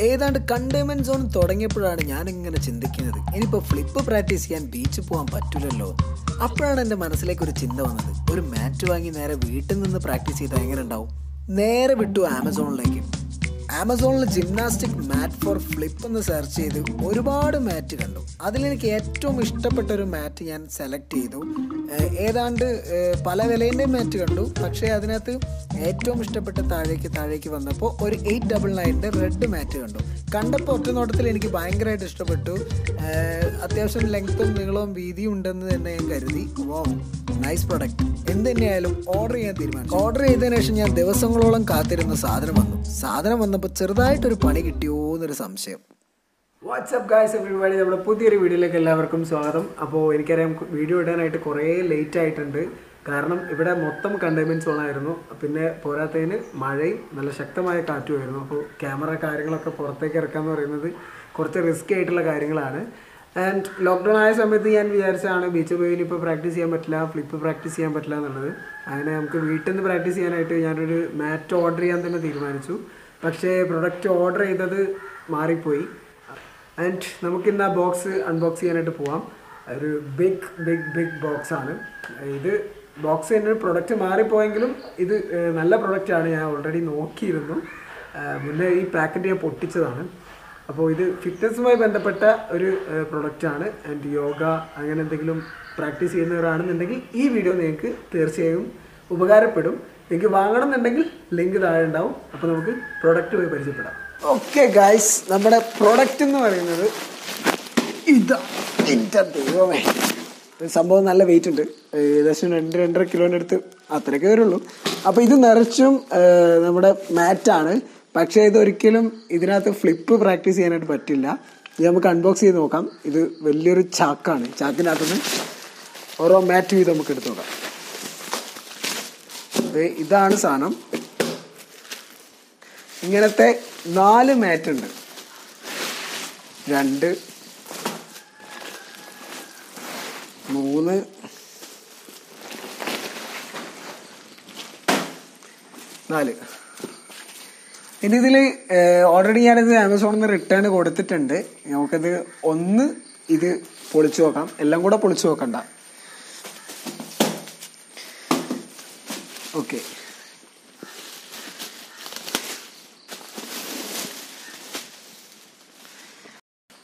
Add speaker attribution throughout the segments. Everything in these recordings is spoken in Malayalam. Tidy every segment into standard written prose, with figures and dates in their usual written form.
Speaker 1: ഏതാണ്ട് കണ്ടെയ്ൻമെന്റ് സോൺ തുടങ്ങിയപ്പോഴാണ് ഞാനിങ്ങനെ ചിന്തിക്കുന്നത്, ഇനിയിപ്പോൾ ഫ്ലിപ്പ് പ്രാക്ടീസ് ചെയ്യാൻ ബീച്ചിൽ പോകാൻ പറ്റില്ലല്ലോ. അപ്പോഴാണ് എൻ്റെ മനസ്സിലേക്ക് ഒരു ചിന്ത വന്നത്, ഒരു മാറ്റ് വാങ്ങി നേരെ വീട്ടിൽ നിന്ന് പ്രാക്ടീസ് ചെയ്താൽ എങ്ങനെ ഉണ്ടാവും. നേരെ വിട്ടു ആമസോണിലേക്ക്. ആമസോണിൽ ജിംനാസ്റ്റിക് മാറ്റ് ഫോർ ഫ്ലിപ്പ് എന്ന് സെർച്ച് ചെയ്ത് ഒരുപാട് മാറ്റ് കണ്ടു. അതിലെനിക്ക് ഏറ്റവും ഇഷ്ടപ്പെട്ട ഒരു മാറ്റ് ഞാൻ സെലക്ട് ചെയ്തു. ഏതാണ്ട് പല വിലേൻ്റെ മാറ്റ് കണ്ടു, പക്ഷേ അതിനകത്ത് ഏറ്റവും ഇഷ്ടപ്പെട്ട താഴേക്ക് വന്നപ്പോൾ ഒരു 899 റെഡ് മാറ്റ് കണ്ടപ്പോൾ ഒറ്റ നോട്ടത്തിൽ എനിക്ക് ഭയങ്കരമായിട്ട് ഇഷ്ടപ്പെട്ടു. അത്യാവശ്യം ലെങ്ത്തും നീളവും വീതിയും ഉണ്ടെന്ന് തന്നെ ഞാൻ കരുതി. വാവ്, നൈസ് പ്രൊഡക്റ്റ്. എന്ത് തന്നെയായാലും ഓർഡർ ചെയ്യാൻ തീരുമാനിച്ചു. ഓർഡർ ചെയ്തതിനു ശേഷം ഞാൻ ദിവസങ്ങളോളം കാത്തിരുന്ന സാധനം വന്നപ്പോൾ ചെറുതായിട്ടൊരു പണി കിട്ടിയോ എന്നൊരു സംശയം. വാട്സ്ആപ്പ് ഗായ്സ് എവരിബഡി, നമ്മുടെ പുതിയൊരു വീഡിയോയിലേക്ക് എല്ലാവർക്കും സ്വാഗതം. അപ്പോൾ എനിക്കറിയാം വീഡിയോ ഇടാനായിട്ട് കുറേ ലേറ്റ് ആയിട്ടുണ്ട്. കാരണം ഇവിടെ മൊത്തം കണ്ടെയ്ൻമെൻറ് സോണായിരുന്നു. പിന്നെ പോരാത്തതിന് മഴയും നല്ല ശക്തമായ കാറ്റുമായിരുന്നു. അപ്പോൾ ക്യാമറ കാര്യങ്ങളൊക്കെ പുറത്തേക്ക് ഇറക്കാമെന്ന് പറയുന്നത് കുറച്ച് റിസ്കി ആയിട്ടുള്ള കാര്യങ്ങളാണ്. ആൻഡ് ലോക്ക്ഡൗൺ ആയ സമയത്ത് ഞാൻ വിചാരിച്ചാണ് ബീച്ച് പോയി ഇപ്പോൾ പ്രാക്ടീസ് ചെയ്യാൻ പറ്റില്ല, ഫ്ലിപ്പ് പ്രാക്ടീസ് ചെയ്യാൻ പറ്റില്ല എന്നുള്ളത്. അങ്ങനെ നമുക്ക് വീട്ടിൽ നിന്ന് പ്രാക്ടീസ് ചെയ്യാനായിട്ട് ഞാനൊരു മാറ്റ് ഓർഡർ ചെയ്യാൻ തന്നെ തീരുമാനിച്ചു. പക്ഷേ പ്രൊഡക്റ്റ് ഓർഡർ ചെയ്തത് മാറിപ്പോയി. ആൻഡ് നമുക്കിന്ന് ആ ബോക്സ് അൺബോക്സ് ചെയ്യാനായിട്ട് പോവാം. ഒരു ബിഗ് ബോക്സാണ് ഇത്. ബോക്സ് തന്നെ പ്രൊഡക്റ്റ് മാറിപ്പോയെങ്കിലും ഇത് നല്ല പ്രൊഡക്റ്റാണ്. ഞാൻ ഓൾറെഡി നോക്കിയിരുന്നു. മുന്നേ ഈ പാക്കറ്റ് ഞാൻ പൊട്ടിച്ചതാണ്. അപ്പോൾ ഇത് ഫിറ്റ്നസ്സുമായി ബന്ധപ്പെട്ട ഒരു പ്രൊഡക്റ്റാണ്. ആൻഡ് യോഗ അങ്ങനെ എന്തെങ്കിലും പ്രാക്ടീസ് ചെയ്യുന്നവരാണെന്നുണ്ടെങ്കിൽ ഈ വീഡിയോ നിങ്ങൾക്ക് തീർച്ചയായും ഉപകാരപ്പെടും. നിങ്ങൾക്ക് വാങ്ങണം എന്നുണ്ടെങ്കിൽ ലിങ്ക് താഴെ ഉണ്ടാവും. അപ്പോൾ നമുക്ക് പ്രൊഡക്റ്റ് പോയി പരിചയപ്പെടാം. ഓക്കെ ഗായ്സ്, നമ്മുടെ പ്രൊഡക്റ്റ് എന്ന് പറയുന്നത് ഇതാ. ദൈവമേ, സംഭവം നല്ല വെയിറ്റ് ഉണ്ട്. ഏകദേശം 2-2.5 കിലോൻ്റെ അടുത്ത് അത്രയൊക്കെ വരുള്ളൂ. അപ്പോൾ ഇത് നിറച്ചും നമ്മുടെ മാറ്റാണ്. പക്ഷേ ഇതൊരിക്കലും ഇതിനകത്ത് ഫ്ലിപ്പ് പ്രാക്ടീസ് ചെയ്യാനായിട്ട് പറ്റില്ല. ഇത് നമുക്ക് അൺബോക്സ് ചെയ്ത് നോക്കാം. ഇത് വലിയൊരു ചാക്കാണ്. ചാക്കിനകത്തുനിന്ന് ഓരോ മാറ്റ് വീതം നമുക്ക് എടുത്ത് നോക്കാം. ഇതാണ് സാധനം. ഇങ്ങനത്തെ 4 മാറ്റ് ഉണ്ട്. 2, 3, 4. ഇനി ഇതിൽ ഓൾറെഡി ഞാനിത് ആമസോണിൽ നിന്ന് റിട്ടേൺ കൊടുത്തിട്ടുണ്ട്. നമുക്കത് ഇത് പൊളിച്ചു നോക്കാം. എല്ലാം കൂടെ പൊളിച്ചു നോക്കണ്ട. ഓക്കെ,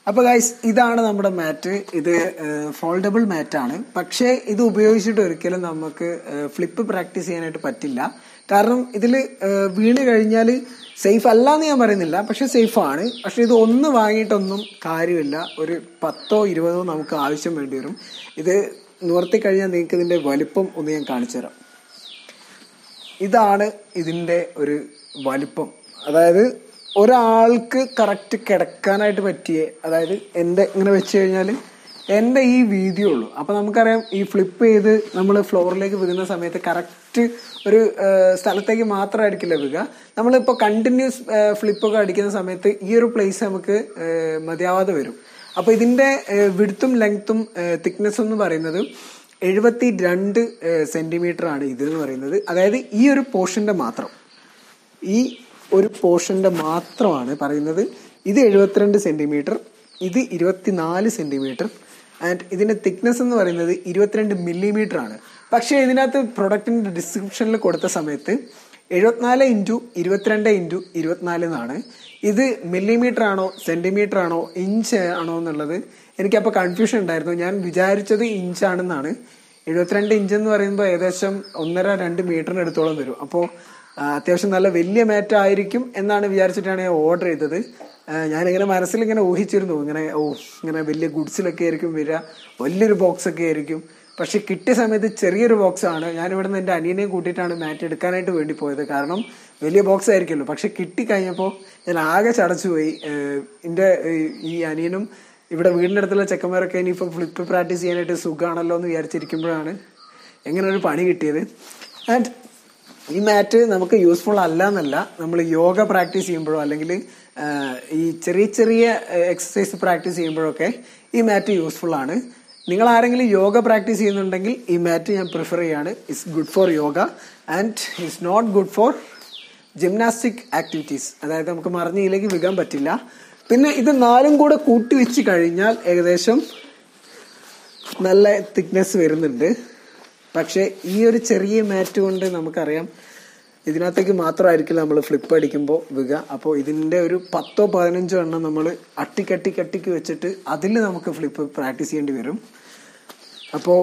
Speaker 1: അപ്പോൾ ഗൈസ് ഇതാണ് നമ്മുടെ മാറ്റ്. ഇത് ഫോൾഡബിൾ മാറ്റാണ്. പക്ഷേ ഇത് ഉപയോഗിച്ചിട്ട് ഒരിക്കലും നമുക്ക് ഫ്ലിപ്പ് പ്രാക്ടീസ് ചെയ്യാനായിട്ട് പറ്റില്ല. കാരണം ഇതിൽ വീണ് കഴിഞ്ഞാൽ സേഫ് അല്ല എന്ന് ഞാൻ പറയുന്നില്ല, പക്ഷെ സേഫാണ്. പക്ഷെ ഇത് വാങ്ങിയിട്ടൊന്നും കാര്യമില്ല. ഒരു 10-20 നമുക്ക് ആവശ്യം വേണ്ടി വരും. ഇത് നിവർത്തി കഴിഞ്ഞാൽ നിങ്ങൾക്ക് ഇതിൻ്റെ വലിപ്പം ഒന്ന് ഞാൻ കാണിച്ചു തരാം. ഇതാണ് ഇതിൻ്റെ ഒരു വലിപ്പം. അതായത് ഒരാൾക്ക് കറക്റ്റ് കിടക്കാനായിട്ട് പറ്റിയ, അതായത് എൻ്റെ ഇങ്ങനെ വെച്ച് കഴിഞ്ഞാൽ എൻ്റെ ഈ വീതിയുള്ളൂ. അപ്പോൾ നമുക്കറിയാം ഈ ഫ്ലിപ്പ് ചെയ്ത് നമ്മൾ ഫ്ലോറിലേക്ക് വീഴുന്ന സമയത്ത് കറക്റ്റ് ഒരു സ്ഥലത്തേക്ക് മാത്രമായിരിക്കില്ല വീഴുക. നമ്മളിപ്പോൾ കണ്ടിന്യൂസ് ഫ്ലിപ്പൊക്കെ അടിക്കുന്ന സമയത്ത് ഈ ഒരു പ്ലേസ് നമുക്ക് മതിയാവാതെ വരും. അപ്പോൾ ഇതിൻ്റെ വിഡ്ത്തും ലെങ്ത്തും തിക്നെസ്സും എന്ന് പറയുന്നത് 72 സെൻറ്റിമീറ്റർ ആണ് ഇതെന്ന് പറയുന്നത്. അതായത് ഈ ഒരു പോർഷൻ്റെ മാത്രമാണ് പറയുന്നത്. ഇത് 72 സെൻറ്റിമീറ്റർ, ഇത് 24 സെൻറ്റിമീറ്റർ. ആൻഡ് ഇതിൻ്റെ തിക്നെസ് എന്ന് പറയുന്നത് 22 മില്ലിമീറ്റർ ആണ്. പക്ഷേ ഇതിനകത്ത് പ്രൊഡക്റ്റിൻ്റെ ഡിസ്ക്രിപ്ഷനിൽ കൊടുത്ത സമയത്ത് 74 × 22 × 24 എന്നാണ്. ഇത് മില്ലിമീറ്റർ ആണോ സെൻറ്റിമീറ്റർ ആണോ ഇഞ്ച് ആണോ എന്നുള്ളത് എനിക്കപ്പോൾ കൺഫ്യൂഷൻ ഉണ്ടായിരുന്നു. ഞാൻ വിചാരിച്ചത് ഇഞ്ചാണെന്നാണ്. 72 ഇഞ്ച് എന്ന് പറയുമ്പോൾ ഏകദേശം 1.5-2 മീറ്ററിന് അടുത്തോളം വരും. അപ്പോൾ അത്യാവശ്യം നല്ല വലിയ മാറ്റ് ആയിരിക്കും എന്നാണ് വിചാരിച്ചിട്ടാണ് ഞാൻ ഓർഡർ ചെയ്തത്. ഞാനിങ്ങനെ മനസ്സിലിങ്ങനെ ഊഹിച്ചിരുന്നു, ഇങ്ങനെ വലിയ ഗുഡ്സിലൊക്കെ ആയിരിക്കും വരിക, വലിയൊരു ബോക്സൊക്കെ ആയിരിക്കും. പക്ഷെ കിട്ടിയ സമയത്ത് ചെറിയൊരു ബോക്സാണ്. ഞാനിവിടെ നിന്ന് എൻ്റെ അനിയനെയും കൂട്ടിയിട്ടാണ് മാറ്റ് എടുക്കാനായിട്ട് വേണ്ടി പോയത്. കാരണം വലിയ ബോക്സ് ആയിരിക്കുമല്ലോ. പക്ഷെ കിട്ടിക്കഴിഞ്ഞപ്പോൾ ഞാൻ ആകെ ചടച്ചുപോയി. എൻ്റെ ഈ അനിയനും ഇവിടെ വീടിൻ്റെ അടുത്തുള്ള ചെക്കന്മാരൊക്കെ ഇനിയിപ്പോൾ ഫ്ലിപ്പ് പ്രാക്ടീസ് ചെയ്യാനായിട്ട് സുഖമാണല്ലോ എന്ന് വിചാരിച്ചിരിക്കുമ്പോഴാണ് എങ്ങനെ ഒരു പണി കിട്ടിയത്. ആൻഡ് ഈ മാറ്റ് നമുക്ക് യൂസ്ഫുൾ അല്ല എന്നല്ല, നമ്മൾ യോഗ പ്രാക്ടീസ് ചെയ്യുമ്പോഴോ അല്ലെങ്കിൽ ഈ ചെറിയ എക്സസൈസ് പ്രാക്ടീസ് ചെയ്യുമ്പോഴൊക്കെ ഈ മാറ്റ് യൂസ്ഫുൾ ആണ്. നിങ്ങൾ ആരെങ്കിലും യോഗ പ്രാക്ടീസ് ചെയ്യുന്നുണ്ടെങ്കിൽ ഈ മാറ്റ് ഞാൻ പ്രിഫർ ചെയ്യാണ്. It's good for yoga and it's not good for gymnastic activities, അതായത് നമുക്ക് മറിഞ്ഞിലേക്ക് വീഴാൻ പറ്റില്ല. പിന്നെ ഇത് 4 കൂടെ കൂട്ടി വെച്ച് കഴിഞ്ഞാൽ ഏകദേശം നല്ല തിക്നെസ് വരുന്നുണ്ട്. പക്ഷേ ഈ ഒരു ചെറിയ മാറ്റ് കൊണ്ട് നമുക്കറിയാം ഇതിനകത്തേക്ക് മാത്രമായിരിക്കില്ല നമ്മൾ ഫ്ലിപ്പ് അടിക്കുമ്പോൾ വീഴുക. അപ്പോൾ ഇതിൻ്റെ ഒരു 10-15 എണ്ണം നമ്മൾ അട്ടിക്കട്ടിക്ക് വെച്ചിട്ട് അതിൽ നമുക്ക് ഫ്ലിപ്പ് പ്രാക്ടീസ് ചെയ്യേണ്ടി വരും. അപ്പോൾ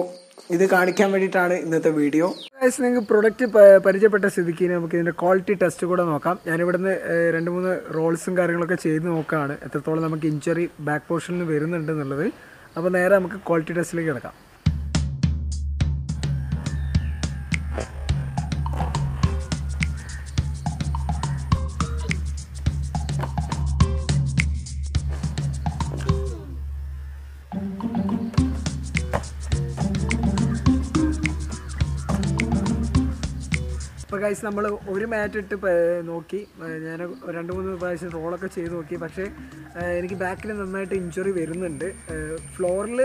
Speaker 1: ഇത് കാണിക്കാൻ വേണ്ടിയിട്ടാണ് ഇന്നത്തെ വീഡിയോ. നിങ്ങൾക്ക് പ്രൊഡക്റ്റ് പരിചയപ്പെട്ട സ്ഥിതിക്ക് നമുക്ക് ഇതിൻ്റെ ക്വാളിറ്റി ടെസ്റ്റ് കൂടെ നോക്കാം. ഞാനിവിടുന്ന് 2-3 റോൾസും കാര്യങ്ങളൊക്കെ ചെയ്ത് നോക്കുകയാണ് എത്രത്തോളം നമുക്ക് ഇഞ്ചറി ബാക്ക് പോർഷനിൽ വരുന്നുണ്ട് എന്നുള്ളത്. അപ്പോൾ നേരെ നമുക്ക് ക്വാളിറ്റി ടെസ്റ്റിലേക്ക് കിടക്കാം. ഇപ്പോൾ ഗൈസ് നമ്മൾ ഒരു മാറ്റ് ഇട്ട് നോക്കി, ഞാൻ 2-3 പ്രാവശ്യം റോളൊക്കെ ചെയ്ത് നോക്കി. പക്ഷേ എനിക്ക് ബാക്കിൽ നന്നായിട്ട് ഇഞ്ചുറി വരുന്നുണ്ട്. ഫ്ലോറിൽ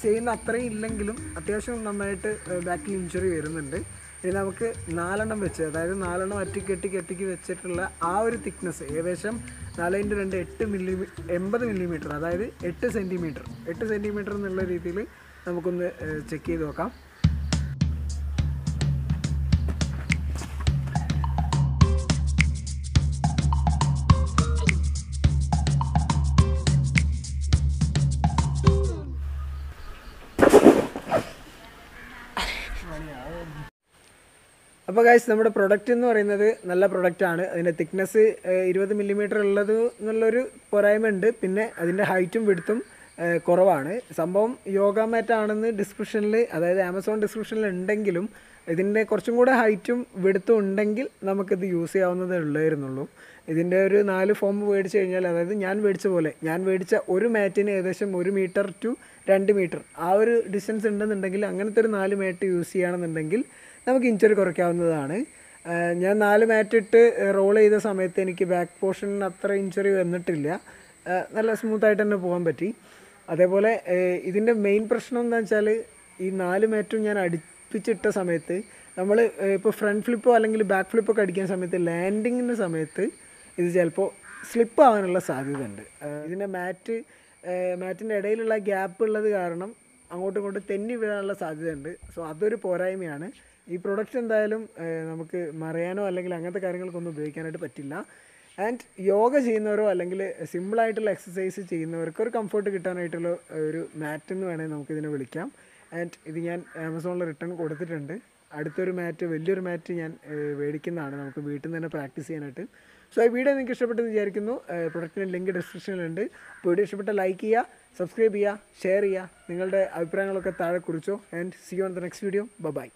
Speaker 1: ചെയ്യുന്ന അത്രയും ഇല്ലെങ്കിലും അത്യാവശ്യം നന്നായിട്ട് ബാക്കിൽ ഇഞ്ചുറി വരുന്നുണ്ട്. ഇനി നമുക്ക് 4 എണ്ണം വെച്ച്, അതായത് 4 എണ്ണം അറ്റിക്ക് വെച്ചിട്ടുള്ള ആ ഒരു തിക്നെസ് ഏകദേശം 4x2 80 മില്ലിമീറ്റർ, അതായത് 8 സെൻറ്റിമീറ്റർ എന്നുള്ള രീതിയിൽ നമുക്കൊന്ന് ചെക്ക് ചെയ്ത് നോക്കാം. അപ്പോൾ ഗൈസ് നമ്മുടെ പ്രൊഡക്റ്റ് എന്ന് പറയുന്നത് നല്ല പ്രൊഡക്റ്റാണ്. അതിൻ്റെ തിക്നെസ് 20 മില്ലിമീറ്റർ ഉള്ളത് എന്നുള്ളൊരു പോരായ്മ ഉണ്ട്. പിന്നെ അതിൻ്റെ ഹൈറ്റും വിഡ്ത്തും കുറവാണ്. സംഭവം യോഗ മാറ്റ് ആണെന്ന് ഡിസ്ക്രിപ്ഷനിൽ, അതായത് ആമസോൺ ഡിസ്ക്രിപ്ഷനിൽ ഉണ്ടെങ്കിലും ഇതിൻ്റെ കുറച്ചും കൂടെ ഹൈറ്റും വിഡ്ത്തും ഉണ്ടെങ്കിൽ നമുക്കിത് യൂസ് ചെയ്യാവുന്നതേ ഉള്ളായിരുന്നുള്ളൂ. ഇതിൻ്റെ ഒരു 4 ഫോം മേടിച്ച് കഴിഞ്ഞാൽ, അതായത് ഞാൻ മേടിച്ച ഒരു മാറ്റിന് ഏകദേശം 1 മീറ്റർ ടു 2 മീറ്റർ ആ ഒരു ഡിസ്റ്റൻസ് ഉണ്ടെന്നുണ്ടെങ്കിൽ അങ്ങനത്തെ ഒരു 4 മാറ്റ് യൂസ് ചെയ്യുകയാണെന്നുണ്ടെങ്കിൽ നമുക്ക് ഇഞ്ചറി കുറയ്ക്കാവുന്നതാണ്. ഞാൻ 4 മാറ്റ് ഇട്ട് റോൾ ചെയ്ത സമയത്ത് എനിക്ക് ബാക്ക് പോർഷനിൽ അത്ര ഇഞ്ചറി വന്നിട്ടില്ല. നല്ല സ്മൂത്തായിട്ട് തന്നെ പോകാൻ പറ്റി. അതേപോലെ ഇതിൻ്റെ മെയിൻ പ്രശ്നം എന്താണെന്ന് വെച്ചാൽ ഈ 4 മാറ്റും ഞാൻ അടുപ്പിച്ചിട്ട സമയത്ത് നമ്മൾ ഇപ്പോൾ ഫ്രണ്ട് ഫ്ലിപ്പോ അല്ലെങ്കിൽ ബാക്ക് ഫ്ലിപ്പോ ഒക്കെ അടിക്കുന്ന സമയത്ത് ലാൻഡിങ്ങിൻ്റെ സമയത്ത് ഇത് ചിലപ്പോൾ സ്ലിപ്പ് ആവാനുള്ള സാധ്യത ഉണ്ട്. ഇതിൻ്റെ മാറ്റിൻ്റെ ഇടയിലുള്ള ഗ്യാപ്പ് ഉള്ളത് കാരണം അങ്ങോട്ടും ഇങ്ങോട്ടും തെന്നി വീഴാനുള്ള സാധ്യതയുണ്ട്. സോ അതൊരു പോരായ്മയാണ്. ഈ പ്രൊഡക്റ്റ് എന്തായാലും നമുക്ക് മറിയാനോ അല്ലെങ്കിൽ അങ്ങനത്തെ കാര്യങ്ങൾക്കൊന്നും ഉപയോഗിക്കാനായിട്ട് പറ്റില്ല. ആൻഡ് യോഗ ചെയ്യുന്നവരോ അല്ലെങ്കിൽ സിമ്പിളായിട്ടുള്ള എക്സസൈസ് ചെയ്യുന്നവർക്ക് ഒരു കംഫർട്ട് കിട്ടാനായിട്ടുള്ള ഒരു മാറ്റ് എന്ന് വേണമെങ്കിൽ നമുക്കിതിനെ വിളിക്കാം. ആൻഡ് ഇത് ഞാൻ ആമസോണിൽ റിട്ടേൺ കൊടുത്തിട്ടുണ്ട്. അടുത്തൊരു മാറ്റ്, വലിയൊരു മാറ്റ് ഞാൻ മേടിക്കുന്നതാണ് നമുക്ക് വീട്ടിൽ നിന്ന് തന്നെ പ്രാക്ടീസ് ചെയ്യാനായിട്ട്. സോ ഈ വീഡിയോ നിങ്ങൾക്ക് ഇഷ്ടപ്പെട്ടെന്ന് വിചാരിക്കുന്നു. പ്രൊഡക്റ്റിൻ്റെ ലിങ്ക് ഡിസ്ക്രിപ്ഷനിലുണ്ട്. അപ്പോൾ വീഡിയോ ഇഷ്ടപ്പെട്ട ലൈക്ക് ചെയ്യുക, സബ്സ്ക്രൈബ് ചെയ്യുക, ഷെയർ ചെയ്യുക, നിങ്ങളുടെ അഭിപ്രായങ്ങളൊക്കെ താഴെ കുറിച്ചോ. And see you on the next video. By.